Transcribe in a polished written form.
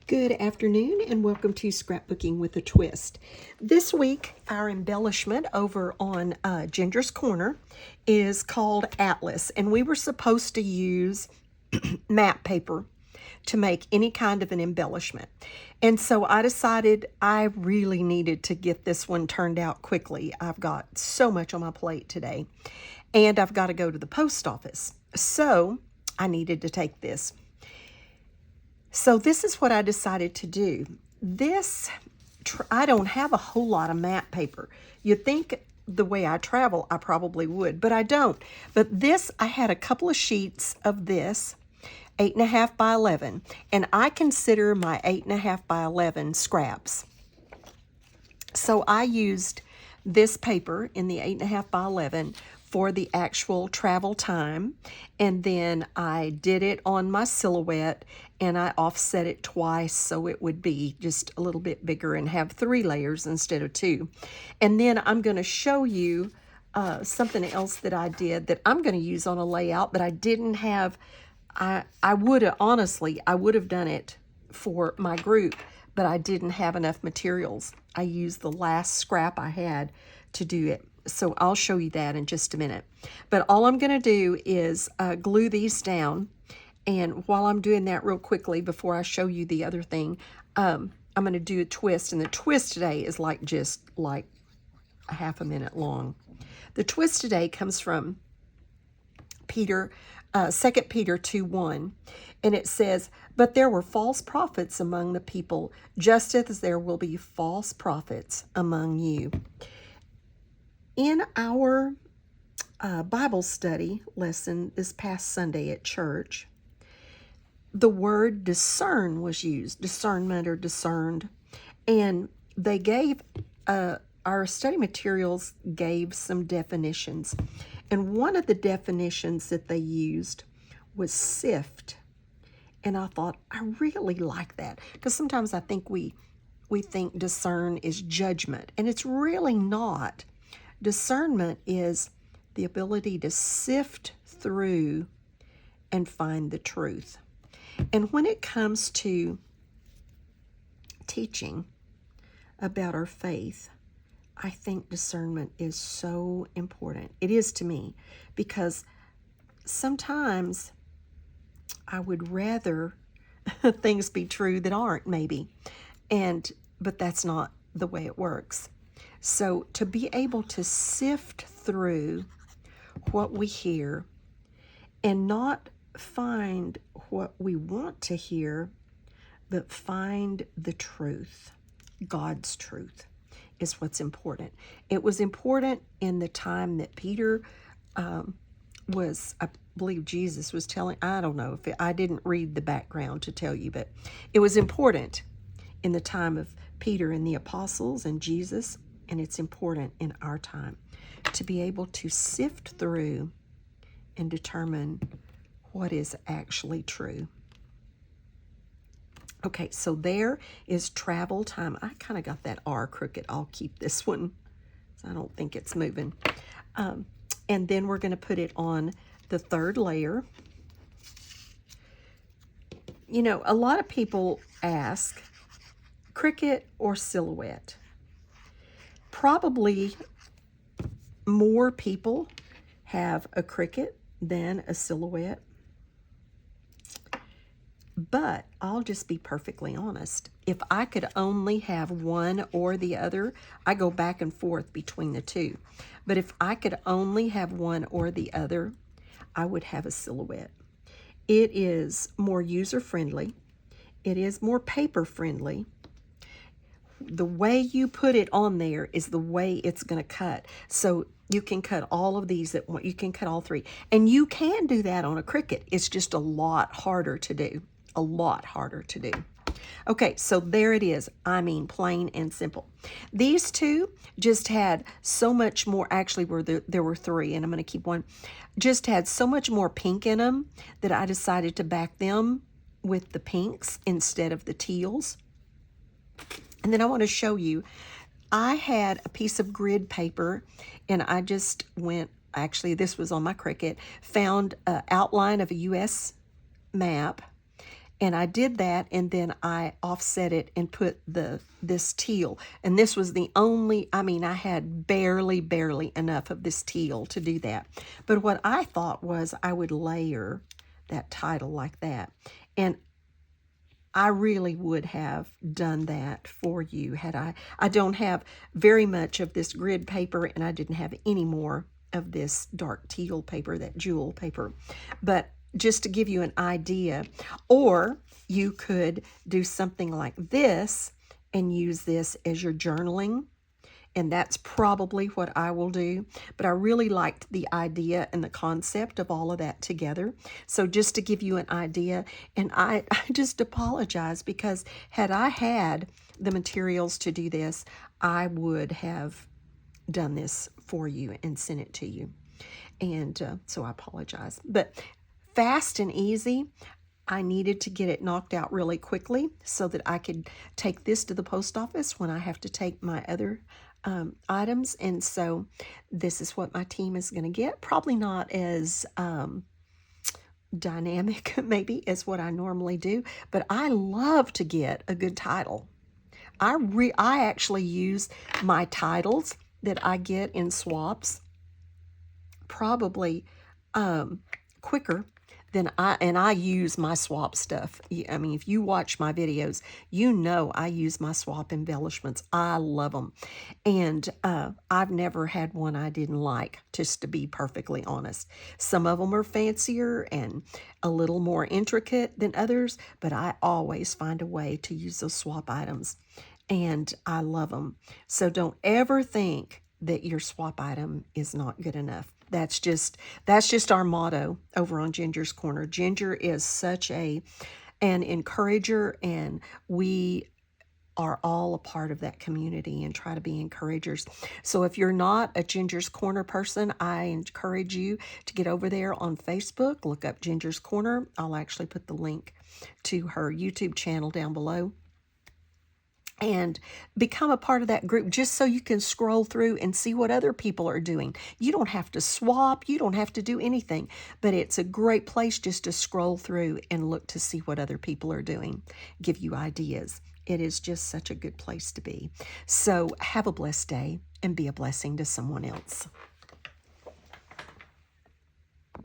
Good afternoon and welcome to Scrapbooking with a Twist. This week, our embellishment over on Ginger's Corner is called Atlas, and we were supposed to use map paper to make any kind of an embellishment. And so I decided I really needed to get this one turned out quickly. I've got so much on my plate today, and I've got to go to the post office. So I needed to take this. So this is what I decided to do. I don't have a whole lot of map paper. You'd think the way I travel, I probably would, but I don't. But this, I had a couple of sheets of this, 8.5 by 11, and I consider my 8.5 by 11 scraps. So I used this paper in the 8.5 by 11 for the actual travel time, and then I did it on my silhouette and I offset it twice so it would be just a little bit bigger and have 3 layers instead of 2. And then I'm going to show you something else that I did that I'm going to use on a layout, but I didn't have. I would have, honestly, I would have done it for my group, but I didn't have enough materials. I used the last scrap I had to do it. So I'll show you that in just a minute. But all I'm going to do is glue these down. And while I'm doing that real quickly, before I show you the other thing, I'm going to do a twist. And the twist today is just like a half a minute long. The twist today comes from 2 Peter 2:1. And it says, "But there were false prophets among the people, just as there will be false prophets among you." In our Bible study lesson this past Sunday at church, the word discern was used, discernment or discerned, and they gave, our study materials gave some definitions, and one of the definitions that they used was sift, and I thought, I really like that, because sometimes I think we think discern is judgment, and it's really not. Discernment is the ability to sift through and find the truth. And when it comes to teaching about our faith, I think discernment is so important. It is to me, because sometimes I would rather things be true that aren't, maybe. But that's not the way it works. So to be able to sift through what we hear and not find what we want to hear, but find the truth, God's truth, is what's important. It was important in the time that Peter I believe Jesus was telling, I don't know, I didn't read the background to tell you, but it was important in the time of Peter and the apostles and Jesus. And it's important in our time to be able to sift through and determine what is actually true. Okay, so there is travel time. I kind of got that R crooked. I'll keep this one, so I don't think it's moving. And then we're going to put it on the 3rd layer. You know, a lot of people ask, Cricut or silhouette? Probably more people have a Cricut than a silhouette. But I'll just be perfectly honest. If I could only have one or the other, I go back and forth between the two. But if I could only have one or the other, I would have a silhouette. It is more user-friendly. It is more paper-friendly. The way you put it on there is the way it's going to cut. So you can cut all of these at once. You can cut all 3. And you can do that on a Cricut. It's just a lot harder to do. A lot harder to do. Okay, so there it is. I mean, plain and simple. These two just had so much more, actually there were 3, and I'm going to keep one, just had so much more pink in them that I decided to back them with the pinks instead of the teals. And then I want to show you, I had a piece of grid paper, and I just went, actually this was on my Cricut, found an outline of a U.S. map, And I did that, and then I offset it and put this teal. And this was the only, I mean, I had barely enough of this teal to do that. But what I thought was I would layer that title like that. And I really would have done that for you had I don't have very much of this grid paper, and I didn't have any more of this dark teal paper, that jewel paper. But just to give you an idea, or you could do something like this and use this as your journaling. And that's probably what I will do. But I really liked the idea and the concept of all of that together. So just to give you an idea, and I just apologize because had I had the materials to do this, I would have done this for you and sent it to you. And so I apologize. But fast and easy. I needed to get it knocked out really quickly so that I could take this to the post office when I have to take my other items. And so this is what my team is going to get. Probably not as dynamic maybe as what I normally do, but I love to get a good title. I actually use my titles that I get in swaps probably quicker than I use my swap stuff. I mean, if you watch my videos, you know I use my swap embellishments. I love them. And I've never had one I didn't like, just to be perfectly honest. Some of them are fancier and a little more intricate than others, but I always find a way to use those swap items. And I love them. So don't ever think that your swap item is not good enough. That's just our motto over on Ginger's Corner. Ginger is such an encourager, and we are all a part of that community and try to be encouragers. So if you're not a Ginger's Corner person, I encourage you to get over there on Facebook, look up Ginger's Corner. I'll actually put the link to her YouTube channel down below. And become a part of that group just so you can scroll through and see what other people are doing. You don't have to swap. You don't have to do anything. But it's a great place just to scroll through and look to see what other people are doing, give you ideas. It is just such a good place to be. So have a blessed day and be a blessing to someone else.